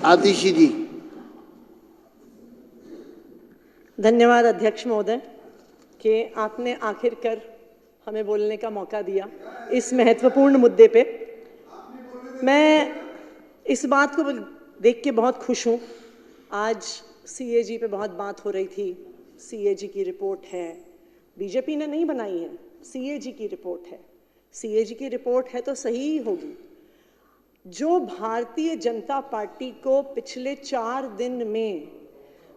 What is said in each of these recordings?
आतिशी जी। धन्यवाद अध्यक्ष महोदय कि आपने आखिरकार हमें बोलने का मौका दिया इस महत्वपूर्ण मुद्दे पे। मैं इस बात को देख के बहुत खुश हूँ। आज सीएजी पे बहुत बात हो रही थी। सीएजी की रिपोर्ट है, बीजेपी ने नहीं बनाई है, सीएजी की रिपोर्ट है। सीएजी की रिपोर्ट है तो सही ही होगी। जो भारतीय जनता पार्टी को पिछले 4 दिन में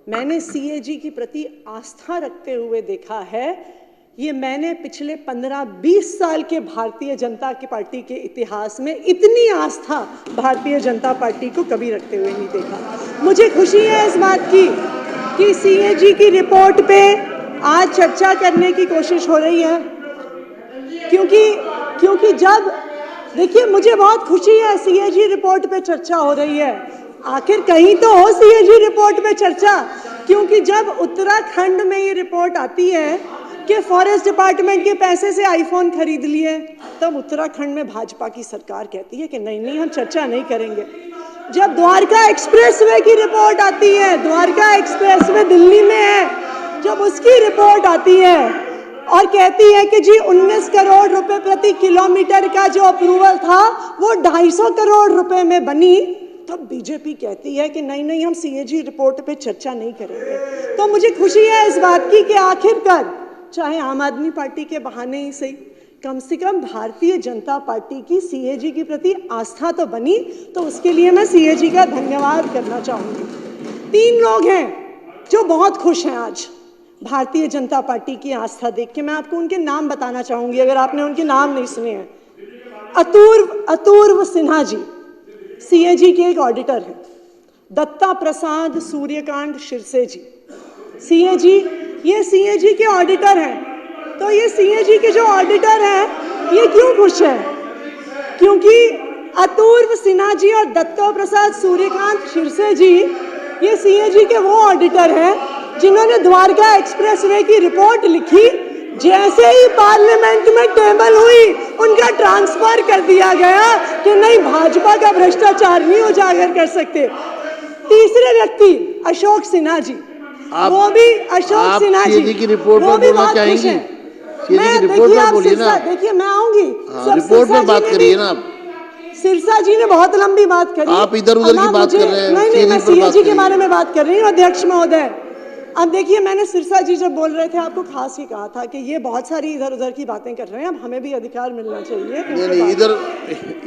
मैंने सीएजी की प्रति आस्था रखते हुए देखा है, ये मैंने पिछले 15-20 साल के भारतीय जनता की पार्टी के इतिहास में इतनी आस्था भारतीय जनता पार्टी को कभी रखते हुए नहीं देखा। मुझे खुशी है इस बात की कि सीएजी की रिपोर्ट पे आज चर्चा करने की कोशिश हो रही है, क्योंकि जब देखिए मुझे बहुत खुशी है सीएजी रिपोर्ट पे चर्चा हो रही है। आखिर कहीं तो हो सीएजी रिपोर्ट पे चर्चा, क्योंकि जब उत्तराखंड में ये रिपोर्ट आती है कि फॉरेस्ट डिपार्टमेंट के पैसे से आईफोन खरीद लिए, तब उत्तराखंड में भाजपा की सरकार कहती है कि नहीं हम चर्चा नहीं करेंगे। जब द्वारका एक्सप्रेसवे की रिपोर्ट आती है, द्वारका एक्सप्रेसवे दिल्ली में है, जब उसकी रिपोर्ट आती है और कहती है कि जी 19 करोड़ रुपए प्रति किलोमीटर का जो अप्रूवल था वो 250 करोड़ रुपए में बनी, तब बीजेपी कहती है कि नहीं हम सीएजी रिपोर्ट पे चर्चा नहीं करेंगे। तो मुझे खुशी है इस बात की कि आखिरकार चाहे आम आदमी पार्टी के बहाने ही सही, कम से कम भारतीय जनता पार्टी की सीएजी के प्रति आस्था तो बनी। तो उसके लिए मैं सीएजी का धन्यवाद करना चाहूंगी। 3 लोग हैं जो बहुत खुश हैं आज भारतीय जनता पार्टी की आस्था देख के। मैं आपको उनके नाम बताना चाहूंगी अगर आपने उनके नाम नहीं सुने हैं। अतुर्व सिन्हा जी सीएजी के एक ऑडिटर हैं। दत्ता प्रसाद सूर्यकांत शिरसे जी ये सीएजी के ऑडिटर हैं। तो ये सीएजी के जो ऑडिटर हैं ये क्यों खुश हैं? क्योंकि अतुर्व सिन्हा जी और दत्ता प्रसाद सूर्यकांत शिरसे जी ये सीएजी के वो ऑडिटर हैं जिन्होंने द्वारका एक्सप्रेसवे की रिपोर्ट लिखी। जैसे ही पार्लियामेंट में टेबल हुई उनका ट्रांसफर कर दिया गया कि नहीं भाजपा का भ्रष्टाचार नहीं उजागर कर सकते। तीसरे व्यक्ति अशोक सिन्हा जी, वो भी अशोक सिन्हा जी की रिपोर्ट वो भी बहुत खुश हैं। देखिए मैं आऊंगी, रिपोर्ट में बात करिए ना आप। सिरसा जी ने बहुत लंबी बात करी, आप इधर उधर की बात कर रहे हैं। नहीं मैं सीएजी के बारे में बात कर रही हूँ अध्यक्ष महोदय। अब देखिए मैंने सिरसा जी जब बोल रहे थे आपको खास ही कहा था कि ये बहुत सारी इधर उधर की बातें कर रहे हैं, अब हमें भी अधिकार मिलना चाहिए। नहीं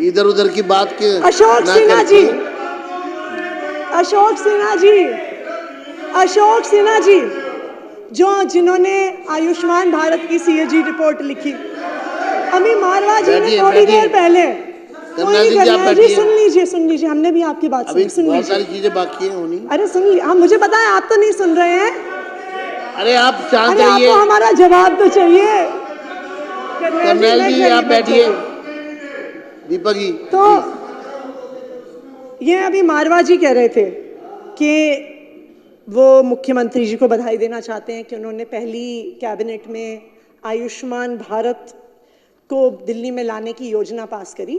इधर उधर की बात के अशोक सिन्हा जी जिन्होंने आयुष्मान भारत की सीएजी रिपोर्ट लिखी। अभी मारवा जी ने थोड़ी देर पहले सुन लीजिए हमने भी आपकी बात सुनी। सुन लीजिए, बहुत सारी चीजें बाकी हैं होनी। अरे सुन लीजिए, हम मुझे पता है आप तो नहीं सुन रहे हैं। अरे आप शांत रहिए, आपको हमारा जवाब तो चाहिए। कर्नल जी आप बैठिए। दीपक जी तो ये अभी मारवा जी कह रहे थे कि वो मुख्यमंत्री जी को बधाई देना चाहते हैं कि उन्होंने पहली कैबिनेट में आयुष्मान भारत को दिल्ली में लाने की योजना पास करी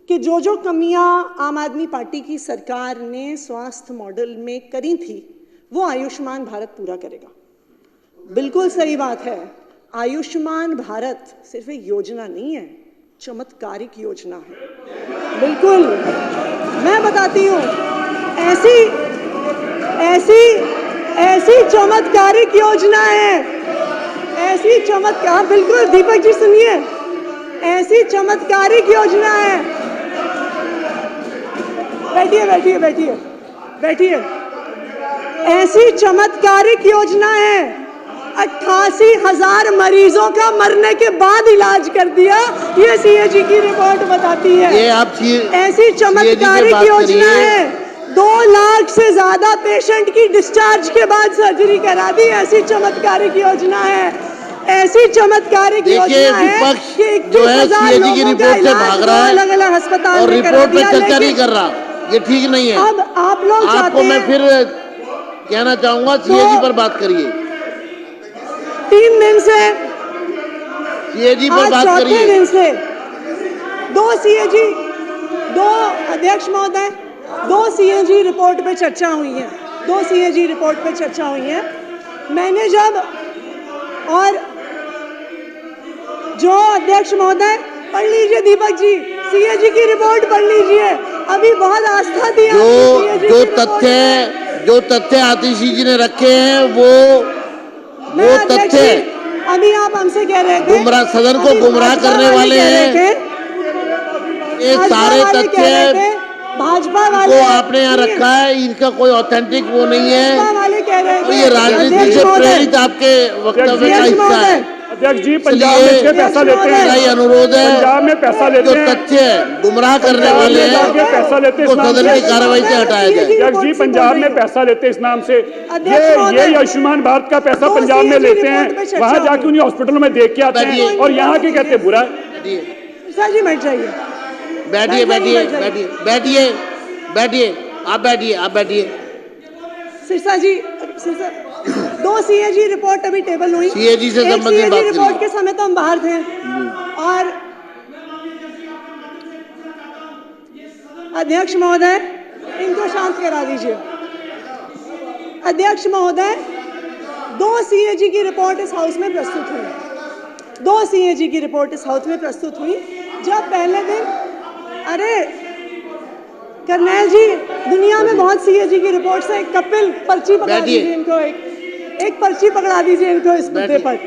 कि जो कमियां आम आदमी पार्टी की सरकार ने स्वास्थ्य मॉडल में करी थी वो आयुष्मान भारत पूरा करेगा। बिल्कुल सही बात है। आयुष्मान भारत सिर्फ एक योजना नहीं है, चमत्कारिक योजना है। बिल्कुल मैं बताती हूँ, ऐसी चमत्कारिक योजना है, ऐसी चमत्कार। बिल्कुल दीपक जी सुनिए, ऐसी चमत्कारिक योजना है। बैठिए। ऐसी चमत्कारिक योजना है, 88,000 मरीजों का मरने के बाद इलाज कर दिया, ये सीएजी की रिपोर्ट बताती है। ये आप ऐसी चमत्कारिक योजना है, 2 लाख से ज्यादा पेशेंट की डिस्चार्ज के बाद सर्जरी करा दी। ऐसी चमत्कारिक योजना है, ऐसी चमत्कारिक योजना है कि 21,000 लोगों का इलाज अलग-अलग अस्पताल में करा दिया। चर्चा नहीं कर रहा, ये ठीक नहीं है। अब आप लोग आपको मैं फिर कहना चाहूंगा सीएजी पर बात करिए। 3 दिन से सीएजी पर बात करिए। 4थे दिन से 2 सीएजी, 2 अध्यक्ष महोदय, दो सीएजी रिपोर्ट पे चर्चा हुई है, दो सीएजी रिपोर्ट पे चर्चा हुई है। मैंने जब और जो अध्यक्ष महोदय पढ़ लीजिए, दीपक जी सीएजी की रिपोर्ट पढ़ लीजिए, अभी बहुत आस्था थी जो तथ्य आतिशी जी ने रखे हैं वो तथ्य अभी आप हमसे कह रहे थे गुमराह, सदन को गुमराह करने वाले हैं। ये सारे तथ्य भाजपा वाले को आपने यहाँ रखा है, इनका कोई ऑथेंटिक वो नहीं है वाले कह रहे और ये राजनीति से प्रेरित आपके वक्तव्य का हिस्सा है। अध्यक्ष जी, पंजाब में से पैसा लेते हैं, मेरा ये अनुरोध है, पंजाब में पैसा लेते जो हैं, तथ्य गुमराह करने वाले हैं पैसा लेते वो सदन की कार्रवाई से हटाया जाए। अध्यक्ष जी, पंजाब में पैसा लेते इस नाम से, ये आयुष्मान भारत का पैसा पंजाब में लेते हैं, वहां जाके उन्हीं हॉस्पिटलों में देख के आते हैं और यहाँ के कहते बुरा है। सर जी बैठ जाइए, बैठिए बैठिए बैठिए बैठिए बैठिए आप बैठिए। सिरसा जी, दो सीएजी रिपोर्ट अभी टेबल हुई, सीएजी से संबंधित बात करिए। रिपोर्ट के समय तो हम बाहर थे और अध्यक्ष महोदय इनको शांत करा दीजिए। अध्यक्ष महोदय, दो सीएजी की रिपोर्ट इस हाउस में प्रस्तुत हुई, दो सीएजी की रिपोर्ट इस हाउस में प्रस्तुत हुई। जब पहले दिन, अरे करनैल जी, दुनिया में बहुत सीएजी की रिपोर्ट से एक कपिल पर्ची पकड़ा दीजिए इनको, एक पर्ची पकड़ा दीजिए इनको इस मुद्दे पर।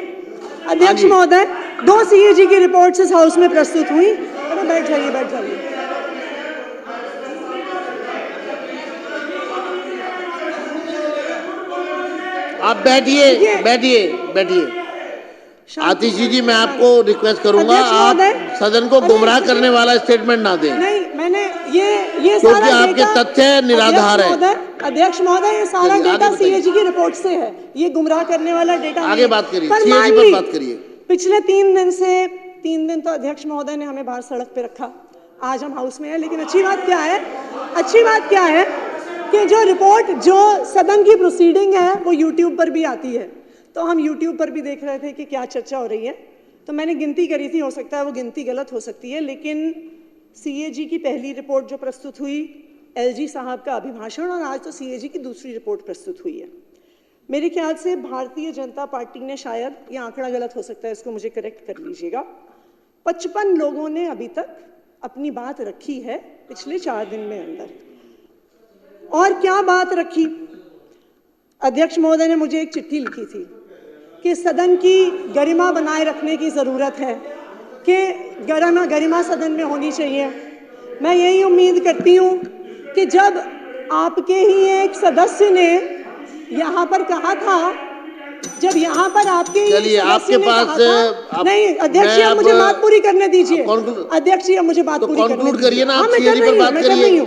अध्यक्ष महोदय, दो सीएजी की रिपोर्ट इस हाउस में प्रस्तुत हुई। अरे बैठ जाइए, बैठ जाइए। आप बैठिए बैठिए बैठिए। आतिशी जी, मैं आपको रिक्वेस्ट करूंगा, आप सदन को गुमराह करने वाला स्टेटमेंट ना दें। नहीं, मैंने ये क्योंकि आपके तथ्य निराधार है। अध्यक्ष महोदय, ये सारा डेटा सीएजी की रिपोर्ट से है, ये गुमराह करने वाला डेटा आगे बात करिए, सीएजी पर बात करिए। पिछले 3 दिन तो अध्यक्ष महोदय ने हमें बाहर सड़क पे रखा, आज हम हाउस में हैं। लेकिन अच्छी बात क्या है कि जो रिपोर्ट, जो सदन की प्रोसीडिंग है वो यूट्यूब पर भी आती है, तो हम यूट्यूब पर भी देख रहे थे कि क्या चर्चा हो रही है। तो मैंने गिनती करी थी, हो सकता है वो गिनती गलत हो सकती है, लेकिन सीएजी की पहली रिपोर्ट जो प्रस्तुत हुई, एलजी साहब का अभिभाषण, और आज तो सीएजी की दूसरी रिपोर्ट प्रस्तुत हुई है। मेरे ख्याल से भारतीय जनता पार्टी ने, शायद ये आंकड़ा गलत हो सकता है, इसको मुझे करेक्ट कर लीजिएगा, 55 लोगों ने अभी तक अपनी बात रखी है पिछले 4 दिन में अंदर। और क्या बात रखी? अध्यक्ष महोदय ने मुझे एक चिट्ठी लिखी थी कि सदन की गरिमा बनाए रखने की ज़रूरत है, कि गरिमा सदन में होनी चाहिए। मैं यही उम्मीद करती हूँ कि जब आपके ही एक सदस्य ने यहाँ पर कहा था, जब यहाँ पर आपके चलिए, आपके पास नहीं, अध्यक्ष जी मुझे बात पूरी करने दीजिए। अध्यक्ष जी मुझे बात पूरी कंक्लूड करिए ना, आप सीएजी पर बात करिए,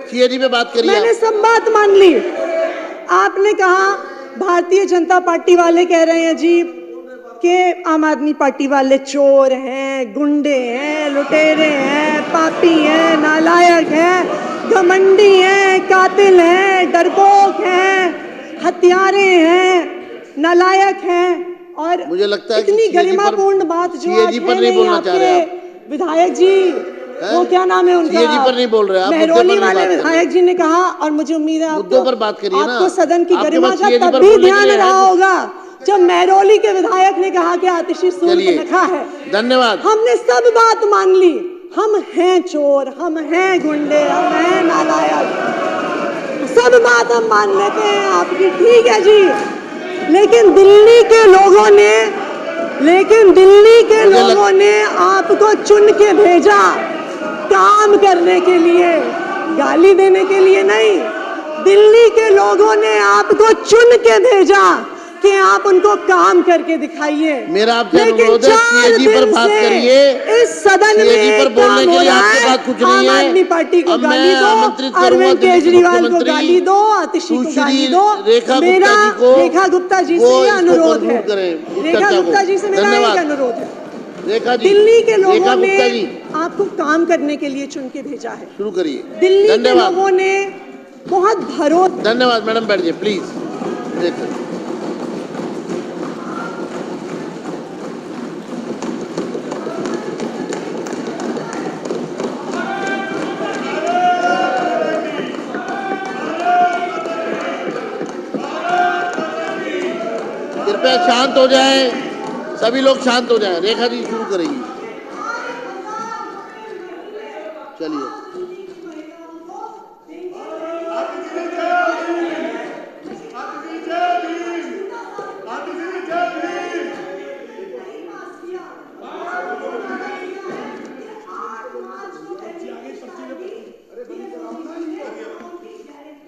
सीएजी पे बात करिए। मैंने सब बात मान ली। आपने कहा भारतीय जनता पार्टी वाले कह रहे हैं जी कि आम आदमी पार्टी वाले चोर हैं, गुंडे हैं, लुटेरे हैं, पापी हैं, नालायक हैं, घमंडी हैं, कातिल हैं, डरपोक हैं, हत्यारे हैं, नालायक हैं। और मुझे लगता है इतनी गरिमापूर्ण बात जो सीएजी पर नहीं बोलना चाह रहे आप। विधायक जी, वो क्या नाम है उनका, सीएजी पर नहीं बोल रहे आप, मेहरौली वाले विधायक जी ने कहा, और मुझे उम्मीद है मुद्दों पर बात करिए ना। आपको सदन की गरिमा का तब भी ध्यान रहा होगा जब मेहरौली के विधायक ने कहा कि आतिशी सूर्पनखा है। धन्यवाद। हमने सब बात मान ली, हम हैं चोर, हम हैं गुंडे, हम हैं नालायक, सब बात हम मान लेते हैं आपकी, ठीक है जी। लेकिन दिल्ली के लोगों ने आपको चुन के भेजा काम करने के लिए, गाली देने के लिए नहीं। दिल्ली के लोगों ने आपको चुन के भेजा कि आप उनको काम करके दिखाइए। मेरा आपसे अनुरोध है, सीएजी पर बात करिए। इस सदन में पर बोलने के लिए आपके पास कुछ नहीं है। आम आदमी पार्टी को गाली दो, अरविंद केजरीवाल को गाली दो, आतिशी को गाली दो। मेरा रेखा गुप्ता जी से ये अनुरोध है, रेखा गुप्ता जी से मेरा एक अनुरोध है। दिल्ली के लोगों ने आपको काम करने के लिए चुन के भेजा है, शुरू करिए। दिल्ली के लोगों ने बहुत भरोसा। धन्यवाद मैडम, बैठ जाइए प्लीज। शांत हो जाए, सभी लोग शांत हो जाएं। रेखा जी शुरू करेंगी। चलिए।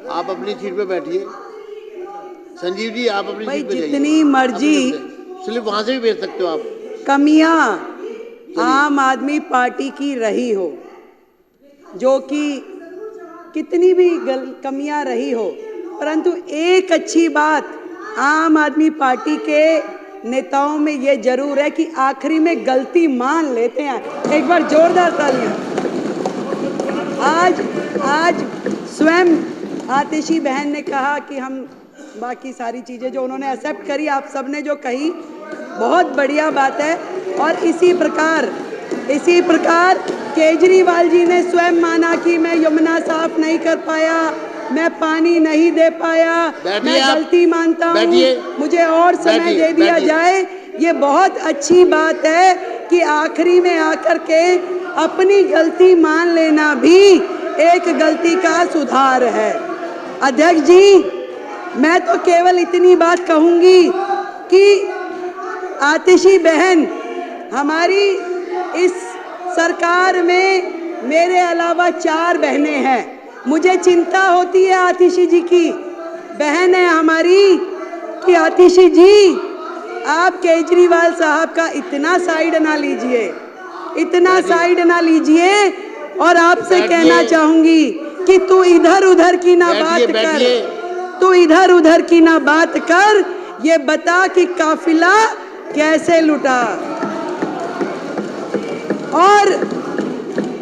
आप अपनी सीट पे बैठिए। संजीव जी आप अपनी भाई सीट पे जाइए। जितनी मर्जी स्लिप वहां से भी भेज सकते हो आप। कमियां आम आदमी पार्टी की रही हो, जो कि कितनी भी कमियां रही हो, परंतु एक अच्छी बात आम आदमी पार्टी के नेताओं में ये जरूर है कि आखिरी में गलती मान लेते हैं। एक बार जोरदार तालियां। आज स्वयं आतिशी बहन ने कहा कि हम बाकी सारी चीज़ें जो उन्होंने एक्सेप्ट करी, आप सब ने जो कही बहुत बढ़िया बात है। और इसी प्रकार केजरीवाल जी ने स्वयं माना कि मैं यमुना साफ नहीं कर पाया, मैं पानी नहीं दे पाया, मैं गलती मानता हूँ, मुझे और समय दे दिया जाए। ये बहुत अच्छी बात है कि आखिरी में आकर के अपनी गलती मान लेना भी एक गलती का सुधार है। अध्यक्ष जी, मैं तो केवल इतनी बात कहूंगी कि आतिशी बहन, हमारी इस सरकार में मेरे अलावा 4 बहनें हैं। मुझे चिंता होती है आतिशी जी की, बहन है हमारी, कि आतिशी जी आप केजरीवाल साहब का इतना साइड ना लीजिए, इतना साइड ना लीजिए। और आपसे कहना चाहूंगी कि तू इधर उधर की ना बात कर, तू इधर उधर की ना बात कर, ये बता कि काफिला कैसे लुटा। और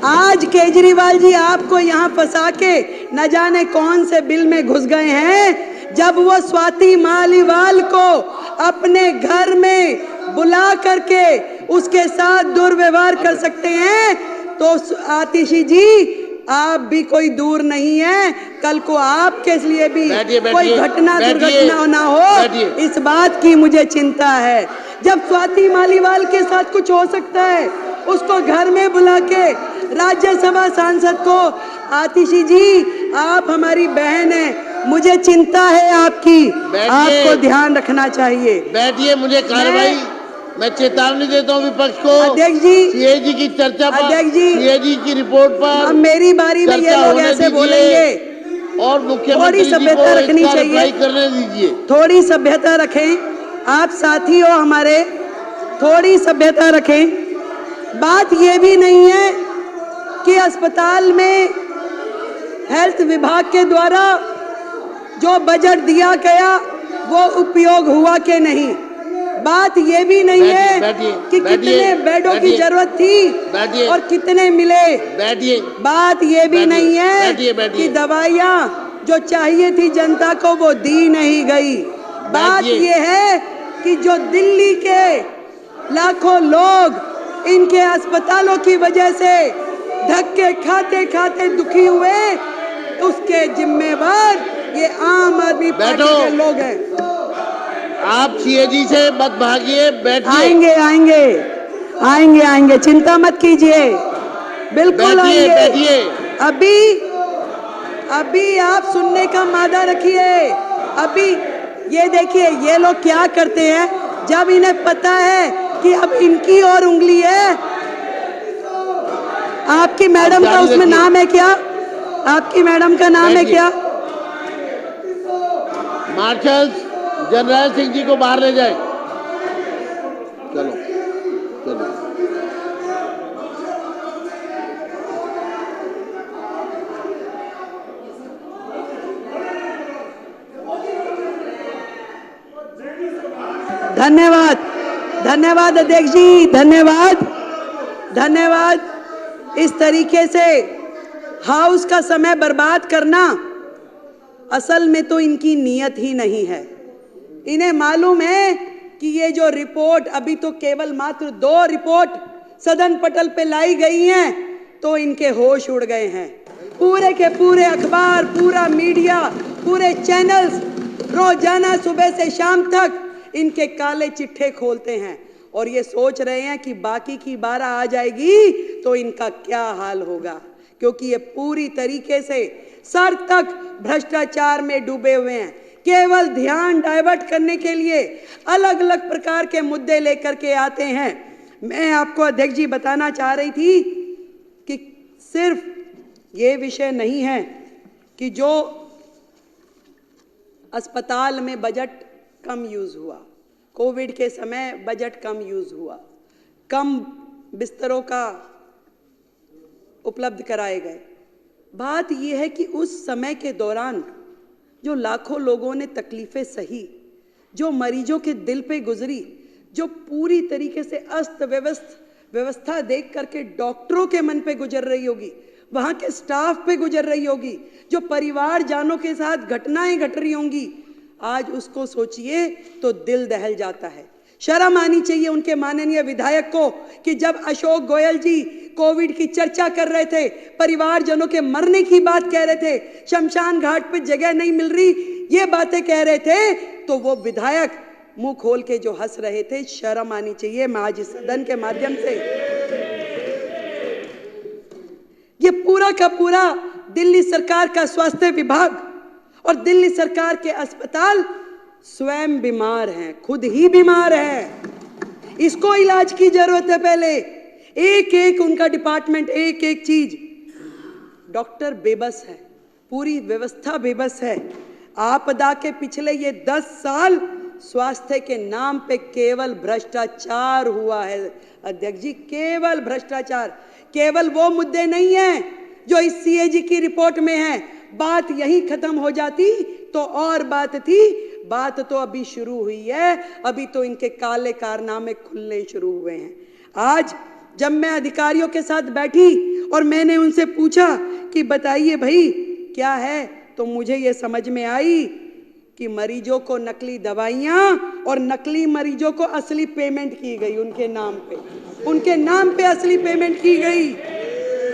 आज केजरीवाल जी आपको यहाँ फंसा के न जाने कौन से बिल में घुस गए हैं, जब वो स्वाति मालीवाल को अपने घर में बुला करके उसके साथ दुर्व्यवहार कर सकते हैं, तो आतिशी जी आप भी कोई दूर नहीं है। कल को आपके लिए भी कोई घटना दुर्घटना ना हो, इस बात की मुझे चिंता है। जब स्वाति मालीवाल के साथ कुछ हो सकता है, उसको घर में बुला के राज्यसभा सांसद को, आतिशी जी आप हमारी बहन है, मुझे चिंता है आपकी, आपको ध्यान रखना चाहिए। बैठिए, मुझे कार्रवाई, मैं चेतावनी देता हूँ विपक्ष को। अध्यक्ष जी, सीएजी की चर्चा पर, अध्यक्ष जी, सीएजी की रिपोर्ट पर, अब मेरी बारी में ये लोग ऐसे बोलेंगे, और मुख्यमंत्री थोड़ी सभ्यता रखनी चाहिए, करने दीजिए। थोड़ी सभ्यता रखें, आप साथी हो हमारे, थोड़ी सभ्यता रखें। बात ये भी नहीं है कि अस्पताल में हेल्थ विभाग के द्वारा जो बजट दिया गया वो उपयोग हुआ कि नहीं। बात ये भी नहीं है कि कितने बेडों की जरूरत थी और कितने मिले। बात ये भी नहीं है कि दवाइयाँ जो चाहिए थी जनता को वो दी नहीं गई। बात ये है कि जो दिल्ली के लाखों लोग इनके अस्पतालों की वजह से धक्के खाते खाते दुखी हुए, उसके जिम्मेवार ये आम आदमी पार्टी के लोग हैं। आप सीएजी से मत भागिए, बैठिए। आएंगे आएंगे आएंगे आएंगे, चिंता मत कीजिए, बिल्कुल आएंगे। अभी आप सुनने का मादा रखिए। अभी ये देखिए ये लोग क्या करते हैं, जब इन्हें पता है कि अब इनकी और उंगली है। आपकी मैडम का उसमें नाम है क्या? आपकी मैडम का नाम है क्या? मार्शल जनरल सिंह जी को बाहर ले जाए। चलो चलो। धन्यवाद, धन्यवाद अध्यक्ष जी, धन्यवाद, धन्यवाद। इस तरीके से हाउस का समय बर्बाद करना असल में तो इनकी नीयत ही नहीं है। इन्हें मालूम है कि ये जो रिपोर्ट, अभी तो केवल मात्र 2 रिपोर्ट सदन पटल पे लाई गई हैं, तो इनके होश उड़ गए हैं। पूरे के पूरे अखबार, पूरा मीडिया, पूरे चैनल्स रोजाना सुबह से शाम तक इनके काले चिट्ठे खोलते हैं और ये सोच रहे हैं कि बाकी की 12 आ जाएगी तो इनका क्या हाल होगा, क्योंकि ये पूरी तरीके से सर तक भ्रष्टाचार में डूबे हुए हैं। केवल ध्यान डाइवर्ट करने के लिए अलग अलग प्रकार के मुद्दे लेकर के आते हैं। मैं आपको अध्यक्ष जी बताना चाह रही थी कि सिर्फ ये विषय नहीं है कि जो अस्पताल में बजट कम यूज हुआ, कोविड के समय बजट कम यूज हुआ, कम बिस्तरों का उपलब्ध कराए गए। बात यह है कि उस समय के दौरान जो लाखों लोगों ने तकलीफें सही, जो मरीजों के दिल पे गुजरी, जो पूरी तरीके से अस्त व्यवस्था देख करके डॉक्टरों के मन पे गुजर रही होगी, वहाँ के स्टाफ पे गुजर रही होगी, जो परिवार जानों के साथ घटनाएं घट रही होंगी, आज उसको सोचिए तो दिल दहल जाता है। शर्म आनी चाहिए उनके माननीय विधायक को कि जब अशोक गोयल जी कोविड की चर्चा कर रहे थे, परिवारजनों के मरने की बात कह रहे थे, शमशान घाट पे जगह नहीं मिल रही, ये बातें कह रहे थे, तो वो विधायक मुंह खोल के जो हंस रहे थे। शर्म आनी चाहिए। मैं आज इस सदन के माध्यम से ये पूरा का पूरा दिल्ली सरकार का स्वास्थ्य विभाग और दिल्ली सरकार के अस्पताल स्वयं बीमार हैं, खुद ही बीमार हैं। इसको इलाज की जरूरत है। पहले एक एक उनका डिपार्टमेंट, एक एक चीज, डॉक्टर बेबस है, पूरी व्यवस्था बेबस है। आपदा के पिछले ये 10 साल स्वास्थ्य के नाम पे केवल भ्रष्टाचार हुआ है अध्यक्ष जी, केवल भ्रष्टाचार। केवल वो मुद्दे नहीं हैं जो इस सीएजी की रिपोर्ट में है। बात यही खत्म हो जाती तो और बात थी, बात तो अभी शुरू हुई है। अभी तो इनके काले कारनामे खुलने शुरू हुए हैं। आज जब मैं अधिकारियों के साथ बैठी और मैंने उनसे पूछा कि बताइए भाई क्या है, तो मुझे ये समझ में आई कि मरीजों को नकली दवाइयाँ और नकली मरीजों को असली पेमेंट की गई उनके नाम पे असली पेमेंट की गई।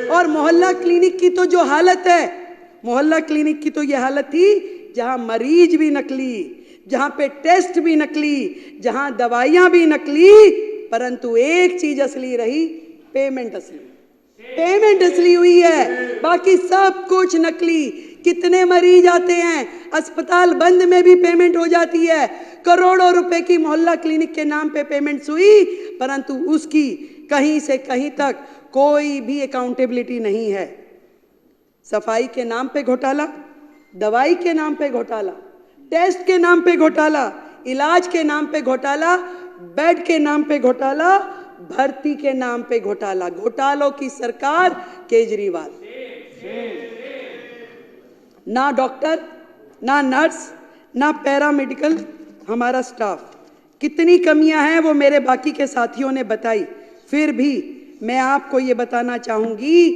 और मोहल्ला क्लिनिक की तो जो हालत है, मोहल्ला क्लिनिक की तो ये हालत थी जहां मरीज भी नकली, जहां पे टेस्ट भी नकली, जहां दवाइयां भी नकली, परंतु एक चीज असली रही, पेमेंट असली हुई है, बाकी सब कुछ नकली। कितने मरीज आते हैं, अस्पताल बंद में भी पेमेंट हो जाती है, करोड़ों रुपए की मोहल्ला क्लिनिक के नाम पे पेमेंट हुई, परंतु उसकी कहीं से कहीं तक कोई भी अकाउंटेबिलिटी नहीं है। सफाई के नाम पे घोटाला, दवाई के नाम पे घोटाला, टेस्ट के नाम पे घोटाला, इलाज के नाम पे घोटाला, बेड के नाम पे घोटाला, भर्ती के नाम पे घोटाला। घोटालों की सरकार केजरीवाल। ना डॉक्टर, ना नर्स, ना पैरामेडिकल हमारा स्टाफ। कितनी कमियां हैं वो मेरे बाकी के साथियों ने बताई। फिर भी मैं आपको ये बताना चाहूंगी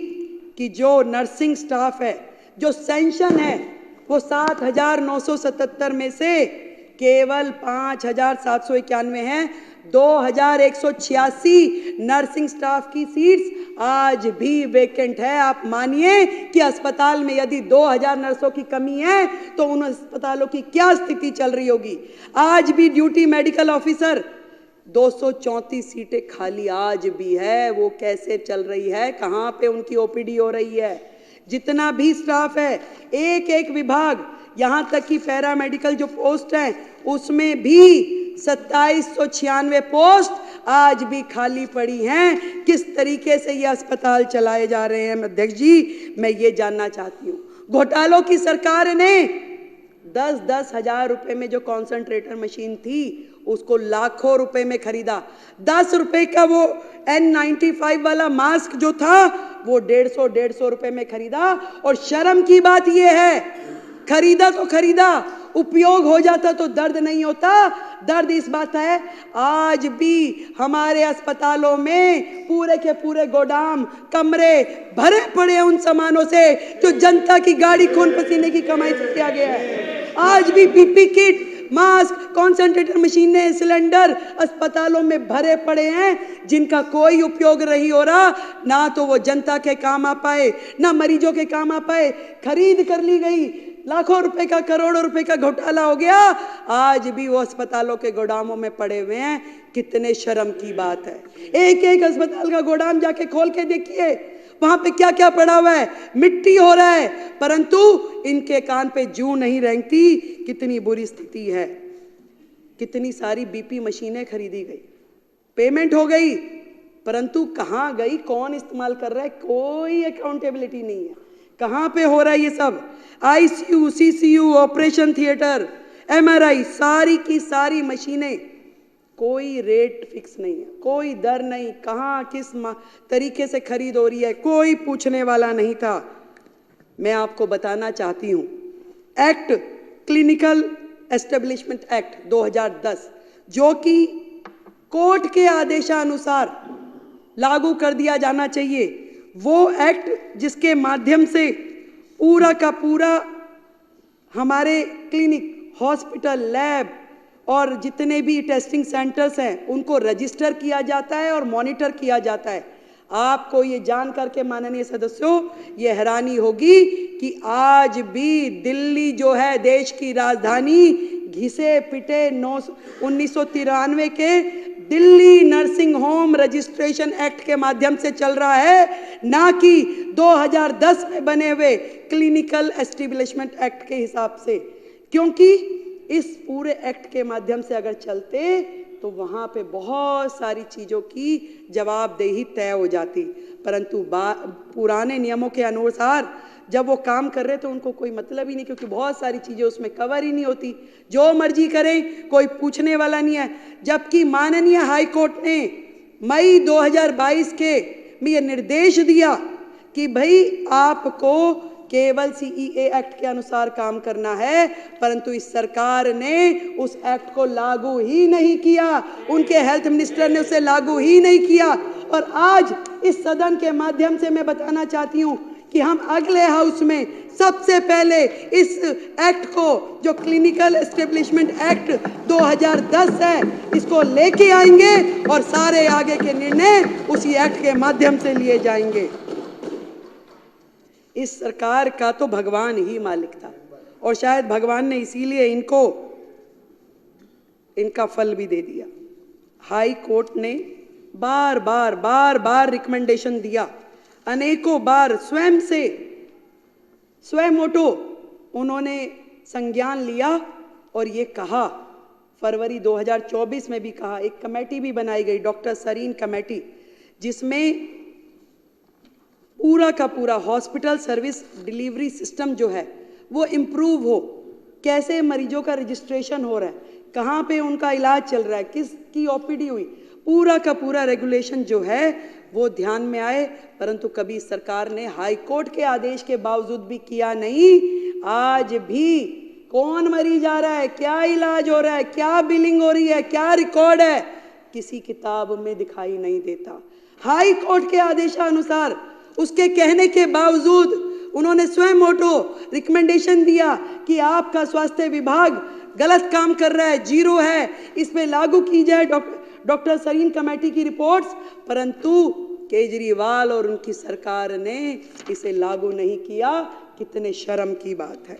कि जो नर्सिंग स्टाफ है, जो सेंशन है, वो 7,977 में से केवल 5,791 हैं। 2,186 नर्सिंग स्टाफ की सीट्स आज भी वेकेंट है। आप मानिए कि अस्पताल में यदि 2,000 नर्सों की कमी है तो उन अस्पतालों की क्या स्थिति चल रही होगी। आज भी ड्यूटी मेडिकल ऑफिसर 234 सीटें खाली आज भी है। वो कैसे चल रही है, कहाँ पे उनकी ओपीडी हो रही है। जितना भी स्टाफ है, एक एक विभाग, यहाँ तक कि पैरामेडिकल जो पोस्ट है उसमें भी 2796 पोस्ट आज भी खाली पड़ी हैं। किस तरीके से ये अस्पताल चलाए जा रहे हैं अध्यक्ष जी, मैं ये जानना चाहती हूँ। घोटालों की सरकार ने 10-10 हजार रुपए में जो कॉन्सेंट्रेटर मशीन थी उसको लाखों रुपए में खरीदा। 10 रुपए का वो N95 वाला मास्क जो था वो 150 रुपए में खरीदा। और शर्म की बात ये है, खरीदा तो खरीदा, उपयोग हो जाता तो दर्द नहीं होता। दर्द इस बात है, आज भी हमारे अस्पतालों में पूरे के पूरे गोदाम, कमरे भरे पड़े हैं उन सामानों से जो जनता की गाड़ी खून पसीने की कमाई से किया गया है। आज भी पीपी किट, मास्क, कॉन्सेंट्रेटर मशीनें, सिलेंडर अस्पतालों में भरे पड़े हैं जिनका कोई उपयोग नहीं हो रहा। ना तो वो जनता के काम आ पाए, ना मरीजों के काम आ पाए। खरीद कर ली गई लाखों रुपए का, करोड़ों रुपए का घोटाला हो गया, आज भी वो अस्पतालों के गोदामों में पड़े हुए हैं। कितने शर्म की बात है। एक एक अस्पताल का गोदाम जाके खोल के देखिए, वहां पे क्या क्या पड़ा हुआ है, मिट्टी हो रहा है, परंतु इनके कान पे जूं नहीं रेंगती। कितनी बुरी स्थिति है। कितनी सारी बीपी मशीनें खरीदी गई, पेमेंट हो गई, परंतु कहां गई, कौन इस्तेमाल कर रहा है, कोई अकाउंटेबिलिटी नहीं है। कहां पे हो रहा है ये सब। ICU, CCU, operation theatre, MRI, सारी की सारी मशीनें, कोई रेट फिक्स नहीं है, कोई दर नहीं, कहां किस तरीके से खरीद हो रही है, कोई पूछने वाला नहीं था। मैं आपको बताना चाहती हूं, एक्ट, क्लिनिकल एस्टेब्लिशमेंट एक्ट 2010, जो कि कोर्ट के आदेशानुसार लागू कर दिया जाना चाहिए, वो एक्ट जिसके माध्यम से पूरा का पूरा हमारे क्लिनिक, हॉस्पिटल, लैब और जितने भी टेस्टिंग सेंटर्स हैं उनको रजिस्टर किया जाता है और मॉनिटर किया जाता है। आपको ये जान करके माननीय सदस्यों ये हैरानी होगी कि आज भी दिल्ली जो है देश की राजधानी, घिसे पिटे 1993 के Delhi nursing home registration act के माध्यम से चल रहा है, ना कि 2010 में बने हुए क्लिनिकल एस्टेब्लिशमेंट एक्ट के हिसाब से। क्योंकि इस पूरे एक्ट के माध्यम से अगर चलते तो वहाँ पे बहुत सारी चीज़ों की जवाबदेही तय हो जाती, परंतु पुराने नियमों के अनुसार जब वो काम कर रहे तो उनको कोई मतलब ही नहीं, क्योंकि बहुत सारी चीज़ें उसमें कवर ही नहीं होती, जो मर्जी करें, कोई पूछने वाला नहीं है। जबकि माननीय हाई कोर्ट ने मई 2022 के में ये निर्देश दिया कि भाई आपको केवल सीईए एक्ट के अनुसार काम करना है, परंतु इस सरकार ने उस एक्ट को लागू ही नहीं किया, उनके हेल्थ मिनिस्टर ने उसे लागू ही नहीं किया। और आज इस सदन के माध्यम से मैं बताना चाहती हूं कि हम अगले हाउस में सबसे पहले इस एक्ट को, जो क्लिनिकल एस्टेब्लिशमेंट एक्ट 2010 है, इसको लेके आएंगे और सारे आगे के निर्णय उसी एक्ट के माध्यम से लिए जाएंगे। इस सरकार का तो भगवान ही मालिक था और शायद भगवान ने इसीलिए इनको इनका फल भी दे दिया। हाई कोर्ट ने बार बार रिकमेंडेशन दिया, अनेकों बार स्वयं ओटो उन्होंने संज्ञान लिया और ये कहा, फरवरी 2024 में भी कहा, एक कमेटी भी बनाई गई, डॉक्टर सरीन कमेटी, जिसमें पूरा का पूरा हॉस्पिटल सर्विस डिलीवरी सिस्टम जो है वो इम्प्रूव हो, कैसे मरीजों का रजिस्ट्रेशन हो रहा है, कहाँ पे उनका इलाज चल रहा है, किसकी ओपीडी हुई, पूरा का पूरा रेगुलेशन जो है वो ध्यान में आए, परंतु कभी सरकार ने हाई कोर्ट के आदेश के बावजूद भी किया नहीं। आज भी कौन मरीज आ रहा है, क्या इलाज हो रहा है, क्या बिलिंग हो रही है, क्या रिकॉर्ड है, किसी किताब में दिखाई नहीं देता। हाई कोर्ट के आदेशानुसार उसके कहने के बावजूद उन्होंने स्वयं ओटो रिकमेंडेशन दिया कि आपका स्वास्थ्य विभाग गलत काम कर रहा है, जीरो है, इस पे लागू की जाए डॉक्टर सरीन कमेटी की रिपोर्ट्स, परंतु केजरीवाल और उनकी सरकार ने इसे लागू नहीं किया। कितने शर्म की बात है।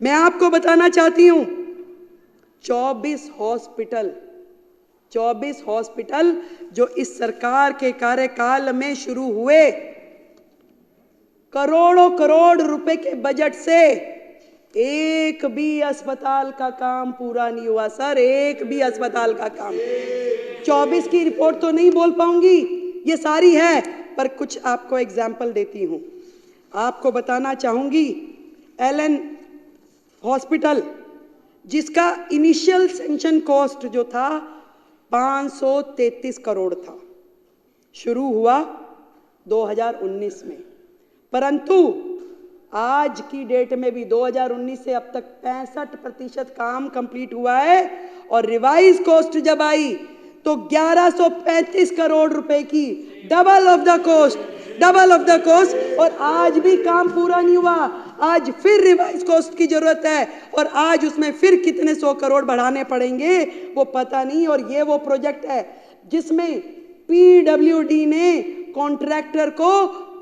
मैं आपको बताना चाहती हूं 24 हॉस्पिटल जो इस सरकार के कार्यकाल में शुरू हुए, करोड़ों करोड़ रुपए के बजट से एक भी अस्पताल का काम पूरा नहीं हुआ सर, एक भी अस्पताल का काम। 24 की रिपोर्ट तो नहीं बोल पाऊंगी, ये सारी है, पर कुछ आपको एग्जाम्पल देती हूं। आपको बताना चाहूंगी एलन हॉस्पिटल, जिसका इनिशियल सैंक्शन कॉस्ट जो था 533 करोड़ था, शुरू हुआ 2019 में, परंतु आज की डेट में भी 2019 से अब तक 65% काम कंप्लीट हुआ है और रिवाइज कॉस्ट जब आई तो 1135 करोड़ रुपए की, डबल ऑफ द कोस्ट, और आज भी काम पूरा नहीं हुआ। आज फिर रिवाइज कॉस्ट की जरूरत है और आज उसमें फिर कितने 100 करोड़ बढ़ाने पड़ेंगे वो पता नहीं। और ये वो प्रोजेक्ट है जिसमें पीडब्ल्यूडी ने कॉन्ट्रैक्टर को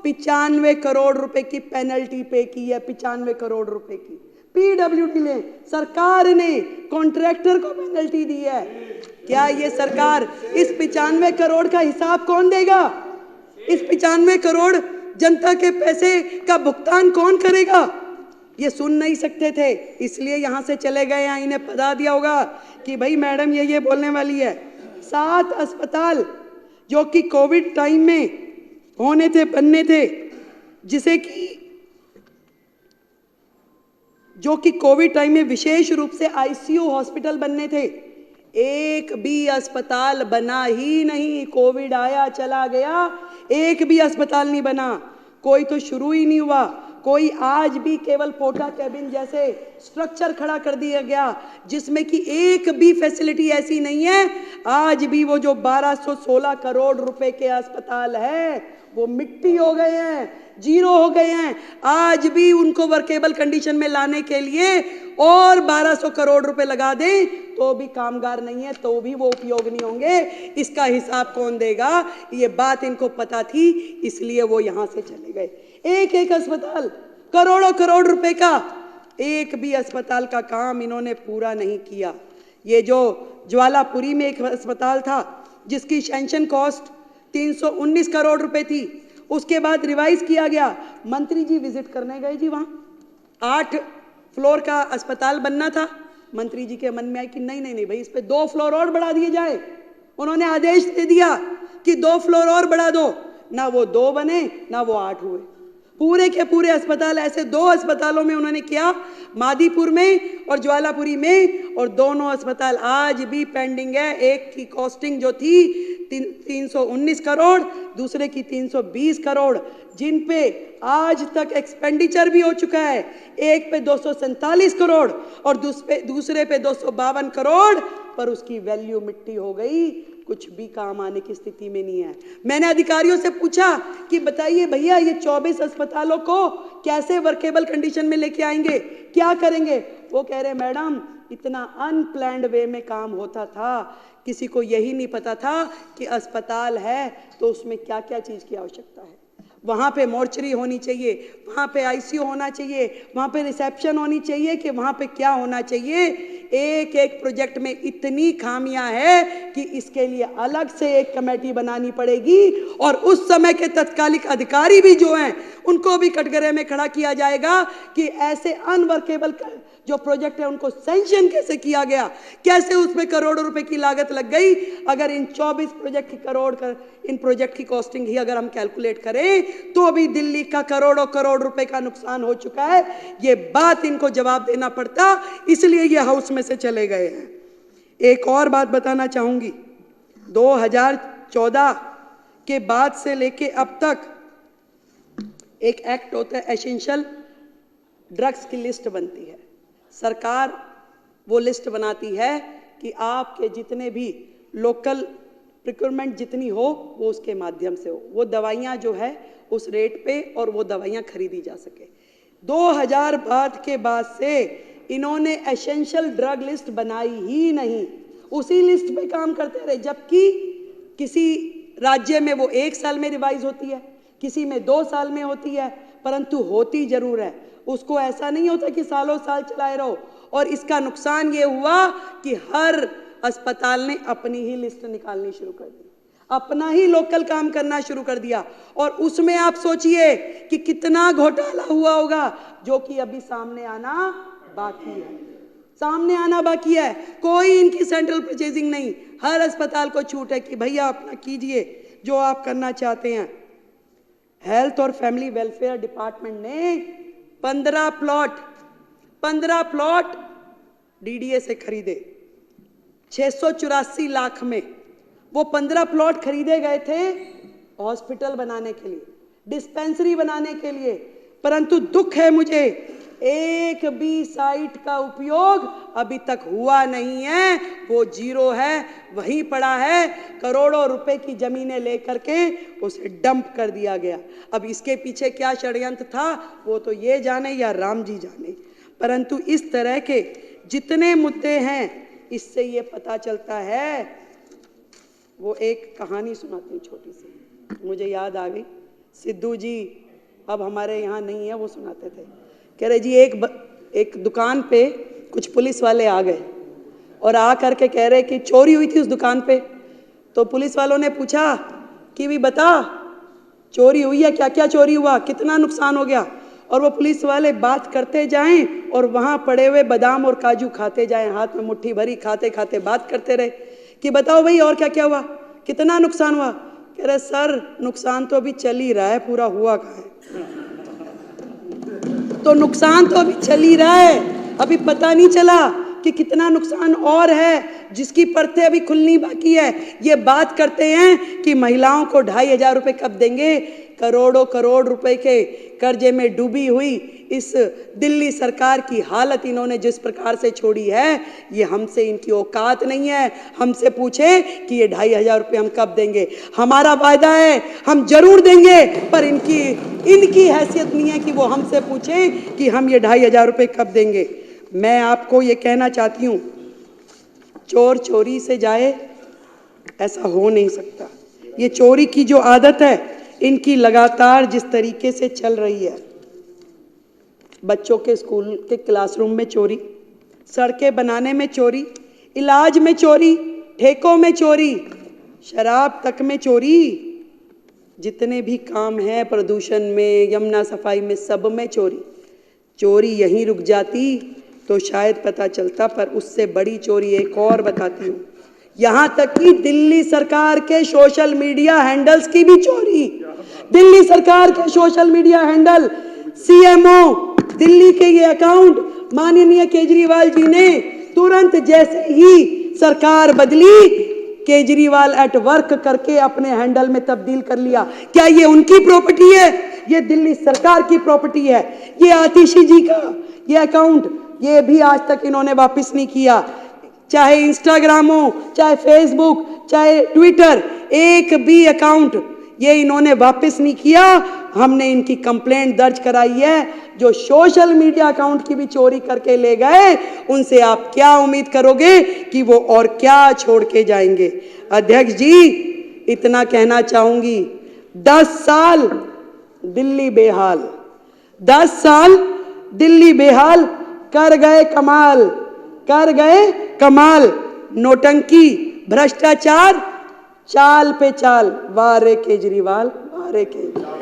95 करोड़ रुपए की पेनल्टी पे की है, 95 करोड़ रुपए की पीडब्ल्यूडी ने, सरकार ने कॉन्ट्रैक्टर को पेनल्टी दी है। क्या ये सरकार इस 95 करोड़ का हिसाब कौन देगा? इस 95 करोड़ जनता के पैसे का भुगतान कौन करेगा? ये सुन नहीं सकते थे, इसलिए यहां से चले गए। यहाँ इन्हें पता दिया होगा कि भाई मैडम ये बोलने वाली है। 7 अस्पताल जो कि कोविड टाइम में होने थे, बनने थे, जो कि कोविड टाइम में विशेष रूप से आईसीयू हॉस्पिटल बनने थे, एक भी अस्पताल बना ही नहीं। कोविड आया चला गया, एक भी अस्पताल नहीं बना, कोई तो शुरू ही नहीं हुआ। कोई आज भी केवल पोटा कैबिन जैसे स्ट्रक्चर खड़ा कर दिया गया जिसमें कि एक भी फैसिलिटी ऐसी नहीं है। आज भी वो जो 1216 करोड़ रुपए के अस्पताल है वो मिट्टी हो गए हैं, जीरो हो गए हैं। आज भी उनको वर्केबल कंडीशन में लाने के लिए और 1200 करोड़ रुपए लगा दें तो भी कामगार नहीं है, तो भी वो उपयोग नहीं होंगे। इसका हिसाब कौन देगा? ये बात इनको पता थी, इसलिए वो यहां से चले गए। एक एक अस्पताल करोड़ों करोड़ रुपए का, एक भी अस्पताल का काम इन्होंने पूरा नहीं किया। ये जो ज्वालापुरी में एक अस्पताल था जिसकी सैंक्शन कॉस्ट 319 करोड़ रुपए थी, उसके बाद रिवाइज किया गया। मंत्री जी विजिट करने गए जी, वहां 8 फ्लोर का अस्पताल बनना था। मंत्री जी के मन में आया कि नहीं भाई, इस पे 2 फ्लोर और बढ़ा दिए जाए। उन्होंने आदेश दे दिया कि 2 फ्लोर और बढ़ा दो। ना वो 2 बने ना वो 8 हुए। पूरे के पूरे अस्पताल ऐसे 2 अस्पतालों में उन्होंने किया, मादीपुर में और ज्वालापुरी में, और दोनों अस्पताल आज भी पेंडिंग है। एक की कॉस्टिंग जो थी 319 करोड़, दूसरे की 320 करोड़, जिन पे आज तक एक्सपेंडिचर भी हो चुका है। एक पे 247 करोड़ और दूसरे पे 252 करोड़, पर उसकी वैल्यू मिट्टी हो गई, कुछ भी काम आने की स्थिति में नहीं है। मैंने अधिकारियों से पूछा कि बताइए भैया, ये 24 अस्पतालों को कैसे वर्केबल कंडीशन में लेके आएंगे, क्या करेंगे? वो कह रहे मैडम, इतना अनप्लैन्ड वे में काम होता था, किसी को यही नहीं पता था कि अस्पताल है तो उसमें क्या क्या चीज की आवश्यकता है। वहाँ पे मोर्चरी होनी चाहिए, वहाँ पे आईसीयू होना चाहिए, वहाँ पे रिसेप्शन होनी चाहिए, कि वहाँ पे क्या होना चाहिए। एक एक प्रोजेक्ट में इतनी खामियां है कि इसके लिए अलग से एक कमेटी बनानी पड़ेगी, और उस समय के तत्कालिक अधिकारी भी जो हैं उनको भी कटघरे में खड़ा किया जाएगा कि ऐसे अनवर्केबल जो प्रोजेक्ट है उनको सैंक्शन कैसे किया गया, कैसे उसमें करोड़ों रुपए की लागत लग गई। अगर इन 24 प्रोजेक्ट की इन प्रोजेक्ट की कॉस्टिंग ही अगर हम कैलकुलेट करें तो भी दिल्ली का करोड़ों करोड़ रुपए का नुकसान हो चुका है। ये बात इनको जवाब देना पड़ता, इसलिए ये हाउस में से चले गए हैं। एक और बात बताना चाहूंगी, 2014 के बाद से लेके अब तक एक एक्ट होता है, एसेंशियल ड्रग्स की लिस्ट बनती है। सरकार वो लिस्ट बनाती है कि आपके जितने भी लोकल प्रिक्योरमेंट जितनी हो वो उसके माध्यम से हो, वो दवाइयाँ जो है उस रेट पे और वो दवाइयाँ खरीदी जा सके। 2000 के बाद से इन्होंने एसेंशियल ड्रग लिस्ट बनाई ही नहीं, उसी लिस्ट पे काम करते रहे। जबकि किसी राज्य में वो 1 साल में रिवाइज होती है, किसी में 2 साल में होती है, परंतु होती जरूर है। उसको ऐसा नहीं होता कि सालों साल चलाए रहो। और इसका नुकसान ये हुआ कि हर अस्पताल ने अपनी ही लिस्ट निकालनी शुरू कर दी, अपना ही लोकल काम करना शुरू कर दिया, और उसमें आप सोचिए कि कितना घोटाला हुआ होगा, जो कि अभी सामने आना बाकी है, सामने आना बाकी है। कोई इनकी सेंट्रल परचेजिंग नहीं, हर अस्पताल को छूट है कि भैया अपना कीजिए जो आप करना चाहते हैं। हेल्थ और फैमिली वेलफेयर डिपार्टमेंट ने 15 प्लॉट डीडीए से खरीदे 684 लाख में। वो 15 प्लॉट खरीदे गए थे हॉस्पिटल बनाने के लिए, डिस्पेंसरी बनाने के लिए, परंतु दुख है मुझे, एक भी साइट का उपयोग अभी तक हुआ नहीं है, वो जीरो है, वहीं पड़ा है। करोड़ों रुपए की जमीनें लेकर के उसे डंप कर दिया गया। अब इसके पीछे क्या षड्यंत्र था वो तो ये जाने या राम जी जाने, परंतु इस तरह के जितने मुद्दे हैं इससे ये पता चलता है। वो एक कहानी सुनाती हूँ छोटी सी, मुझे याद आ गई। सिद्धू जी अब हमारे यहाँ नहीं है, वो सुनाते थे, कह रहे जी एक दुकान पे कुछ पुलिस वाले आ गए और आ करके कह रहे कि चोरी हुई थी उस दुकान पे। तो पुलिस वालों ने पूछा कि भी बता चोरी हुई है, क्या क्या चोरी हुआ, कितना नुकसान हो गया। और वो पुलिस वाले बात करते जाएं और वहाँ पड़े हुए बादाम और काजू खाते जाएं, हाथ में मुट्ठी भरी खाते खाते बात करते रहे कि बताओ भाई और क्या क्या हुआ, कितना नुकसान हुआ। कह रहे सर नुकसान तो अभी चल ही रहा है, पूरा हुआ कहाँ है। तो नुकसान तो अभी चल ही रहा है, अभी पता नहीं चला कि कितना नुकसान और है जिसकी परतें अभी खुलनी बाकी है। ये बात करते हैं कि महिलाओं को 2,500 रुपए कब देंगे। करोड़ों करोड़ रुपए के कर्जे में डूबी हुई इस दिल्ली सरकार की हालत इन्होंने जिस प्रकार से छोड़ी है, ये हमसे इनकी औकात नहीं है। हमसे पूछे कि ये 2,500 रुपये हम कब देंगे। हमारा वायदा है हम जरूर देंगे, पर इनकी हैसियत नहीं है कि वो हमसे पूछें कि हम ये 2,500 रुपये कब देंगे। मैं आपको ये कहना चाहती हूँ, चोर चोरी से जाए ऐसा हो नहीं सकता। ये चोरी की जो आदत है इनकी लगातार जिस तरीके से चल रही है, बच्चों के स्कूल के क्लासरूम में चोरी, सड़कें बनाने में चोरी, इलाज में चोरी, ठेकों में चोरी, शराब तक में चोरी, जितने भी काम हैं प्रदूषण में, यमुना सफाई में, सब में चोरी। चोरी यहीं रुक जाती तो शायद पता चलता, पर उससे बड़ी चोरी एक और बताती हूँ। यहाँ तक कि दिल्ली सरकार के सोशल मीडिया हैंडल्स की भी चोरी। दिल्ली सरकार के social media handle, CMO Delhi के ये अकाउंट माननीय केजरीवाल जी ने तुरंत जैसे ही सरकार बदली, केजरीवाल एट वर्क करके अपने हैंडल में तब्दील कर लिया। क्या ये उनकी प्रॉपर्टी है? ये दिल्ली सरकार की प्रॉपर्टी है। ये आतिशी जी का ये अकाउंट, ये भी आज तक इन्होंने वापस नहीं किया। चाहे इंस्टाग्राम हो, चाहे फेसबुक, चाहे ट्विटर, एक भी अकाउंट ये इन्होंने वापस नहीं किया। हमने इनकी कंप्लेंट दर्ज कराई है। जो सोशल मीडिया अकाउंट की भी चोरी करके ले गए, उनसे आप क्या उम्मीद करोगे कि वो और क्या छोड़ के जाएंगे। अध्यक्ष जी, इतना कहना चाहूंगी, 10 साल दिल्ली बेहाल, 10 साल दिल्ली बेहाल, कर गए कमाल, कर गए कमाल। नोटंकी, भ्रष्टाचार, चाल पे चाल। वाह रे केजरीवाल, वाह रे केजरीवाल।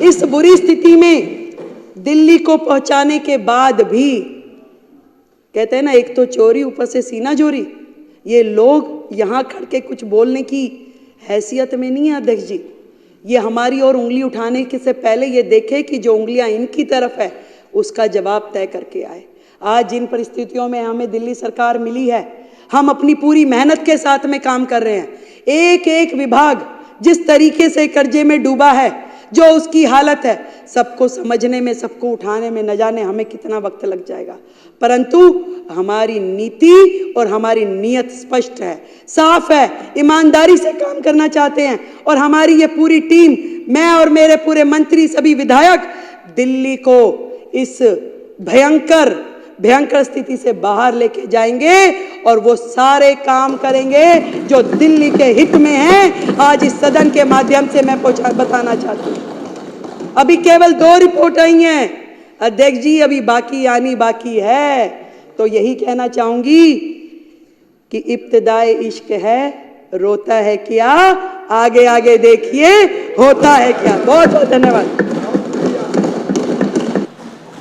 इस बुरी स्थिति में दिल्ली को पहुंचाने के बाद भी कहते हैं ना, एक तो चोरी ऊपर से सीना चोरी। ये लोग यहाँ खड़ के कुछ बोलने की हैसियत में नहीं है अध्यक्ष जी। ये हमारी ओर उंगली उठाने के से पहले ये देखे कि जो उंगलियां इनकी तरफ है उसका जवाब तय करके आए। आज जिन परिस्थितियों में हमें दिल्ली सरकार मिली है, हम अपनी पूरी मेहनत के साथ में काम कर रहे हैं। एक एक विभाग जिस तरीके से कर्जे में डूबा है, जो उसकी हालत है, सबको समझने में, सबको उठाने में न जाने हमें कितना वक्त लग जाएगा। परंतु हमारी नीति और हमारी नीयत स्पष्ट है, साफ है, ईमानदारी से काम करना चाहते हैं। और हमारी ये पूरी टीम, मैं और मेरे पूरे मंत्री, सभी विधायक दिल्ली को इस भयंकर स्थिति से बाहर लेके जाएंगे और वो सारे काम करेंगे जो दिल्ली के हित में हैं। आज इस सदन के माध्यम से मैं बताना चाहती हूँ। अभी केवल 2 रिपोर्ट आई हैं अध्यक्ष जी, अभी बाकी आनी बाकी है। तो यही कहना चाहूंगी कि इब्तिदाए इश्क है, रोता है क्या, आगे आगे देखिए होता है क्या। बहुत बहुत धन्यवाद।